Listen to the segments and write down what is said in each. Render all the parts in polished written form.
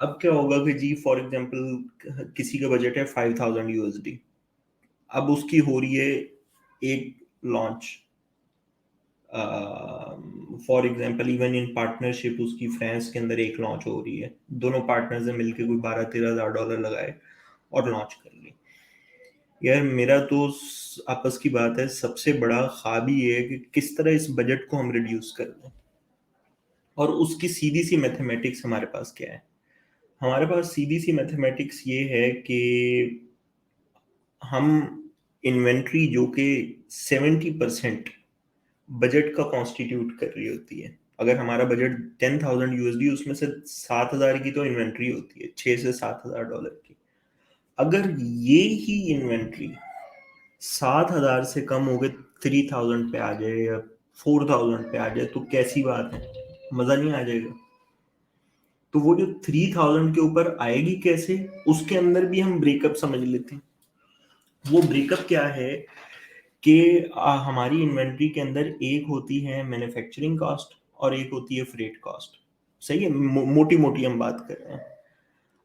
अब क्या होगा कि जी फॉर एग्जांपल किसी का बजट है 5000 यूएसडी, अब उसकी हो रही है एक launch, for example even in partnership उसकी फ्रांस के अंदर एक लॉन्च हो रही है, दोनों पार्टनर्स ने मिलकर कोई 12-13 हज़ार डॉलर लगाए और लॉन्च कर ली। यार मेरा तो आपस की बात है, सबसे बड़ा ख्वाब ये है कि किस तरह इस बजट को हम रिड्यूस कर दें, और उसकी सीधी सी मैथमेटिक्स हमारे पास क्या है? हमारे पास सीधी सी मैथमेटिक्स ये है कि हम इन्वेंट्री जो कि 70% बजट का कॉन्स्टिट्यूट कर रही होती है, अगर हमारा बजट 10,000 यूएसडी, उसमें से 7,000 की तो इन्वेंट्री होती है, 6 से 7 हज़ार डॉलर की। अगर ये ही इन्वेंट्री 7,000 से कम हो गए 3,000 पे आ जाए या 4,000 पे आ जाए तो कैसी बात है, मजा नहीं आ जाएगा? तो वो जो 3,000 के ऊपर आएगी कैसे, उसके अंदर भी हम ब्रेकअप समझ लेते हैं। वो ब्रेकअप क्या है कि हमारी इन्वेंट्री के अंदर एक होती है मैन्युफैक्चरिंग कॉस्ट और एक होती है फ्रेट कॉस्ट। सही है, मोटी मोटी हम बात कर रहे हैं।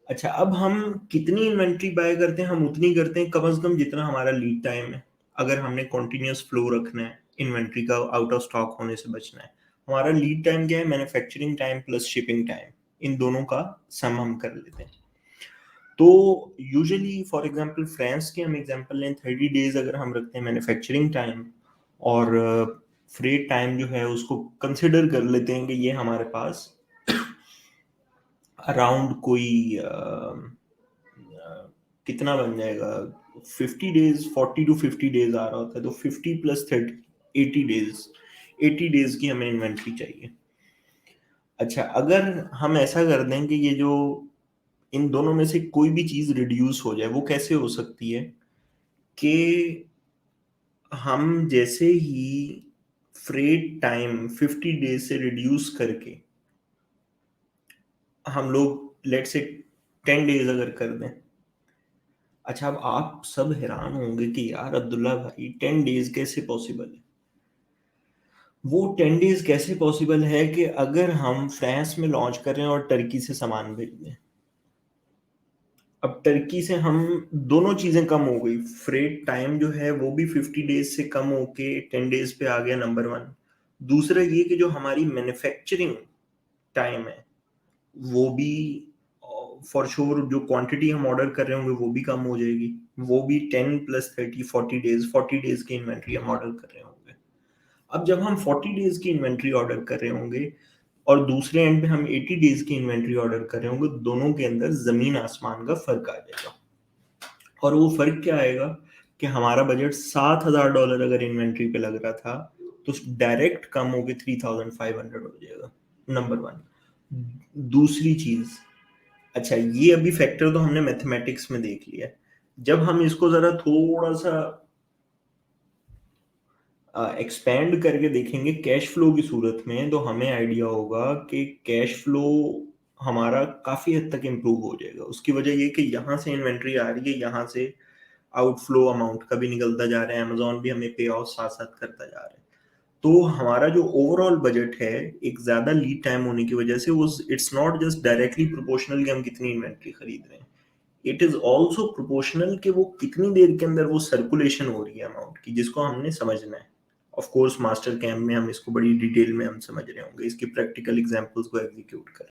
अच्छा, अब हम कितनी इन्वेंट्री बाय करते हैं? हम उतनी करते हैं कम से कम जितना हमारा लीड टाइम है। अगर हमने कॉन्टिन्यूस फ्लो रखना है, इन्वेंट्री का आउट ऑफ स्टॉक होने से बचना है, हमारा लीड टाइम क्या है? Manufacturing time plus shipping time, इन दोनों का सम हम कर लेते हैं। तो यूजुअली फॉर एग्जांपल फ्रांस के हम एग्जांपल लें, 30 डेज अगर हम रखते हैं मैन्युफैक्चरिंग टाइम, और फ्रेट टाइम जो है उसको कंसिडर कर लेते हैं कि ये हमारे पास अराउंड कोई कितना बन जाएगा, 50 डेज, 40 to 50 डेज आ रहा होता है, तो 50 + 30 80 डेज, 80 डेज की हमें इन्वेंट्री चाहिए। अच्छा, अगर हम ऐसा कर दें कि ये जो इन दोनों में से कोई भी चीज रिड्यूस हो जाए, वो कैसे हो सकती है कि हम जैसे ही फ्रेट टाइम 50 डेज से रिड्यूस करके हम लोग लेट से 10 डेज अगर कर दें। अच्छा, अब आप सब हैरान होंगे कि यार अब्दुल्ला भाई 10 डेज कैसे पॉसिबल है? वो 10 डेज कैसे पॉसिबल है कि अगर हम फ्रांस में लॉन्च कर रहे हैं और टर्की से सामान भेज दें। अब टर्की से हम दोनों चीजें कम हो गई, फ्रेट टाइम जो है वो भी 50 डेज से कम होके 10 डेज पे आ गया, नंबर वन। दूसरा ये कि जो हमारी मैन्युफैक्चरिंग टाइम है वो भी फॉर श्योर, जो क्वांटिटी हम ऑर्डर कर रहे होंगे वो भी कम हो जाएगी। वो भी 10 + 30 40 डेज, 40 डेज की इन्वेंट्री हम ऑर्डर कर रहे होंगे। अब जब हम 40 डेज की इन्वेंट्री ऑर्डर कर रहे होंगे और दूसरे एंड पे हम 80 डेज की इन्वेंट्री ऑर्डर कर रहे होंगे, दोनों के अंदर जमीन आसमान का फर्क आ जाएगा। और वो फर्क क्या आएगा कि हमारा बजट $7,000 अगर इन्वेंट्री पे लग रहा था, तो डायरेक्ट कम होके 3,500 हो जाएगा, नंबर वन। दूसरी चीज, अच्छा ये अभी फैक्टर तो हमने मैथमेटिक्स में देख लिया। जब हम इसको जरा थोड़ा सा एक्सपेंड करके देखेंगे कैश फ्लो की सूरत में, तो हमें आइडिया होगा कि कैश फ्लो हमारा काफी हद तक इम्प्रूव हो जाएगा। उसकी वजह ये कि यहाँ से इन्वेंट्री आ रही है, यहाँ से आउटफ्लो अमाउंट का भी निकलता जा रहा है, अमेजोन भी हमें पे ऑफ साथ साथ करता जा रहा है। तो हमारा जो ओवरऑल बजट है, एक ज्यादा लीड टाइम होने की वजह से वो it's not just directly proportional कि हम कितनी इन्वेंट्री खरीद रहे हैं, इट इज ऑल्सो प्रोपोर्शनल कि वो कितनी देर के अंदर वो सर्कुलेशन हो रही है अमाउंट की, जिसको हमने समझना है। ऑफ कोर्स मास्टर कैम्प में हम इसको बड़ी डिटेल में हम समझ रहे होंगे, इसकी प्रैक्टिकल एग्जांपल्स को एग्जीक्यूट कर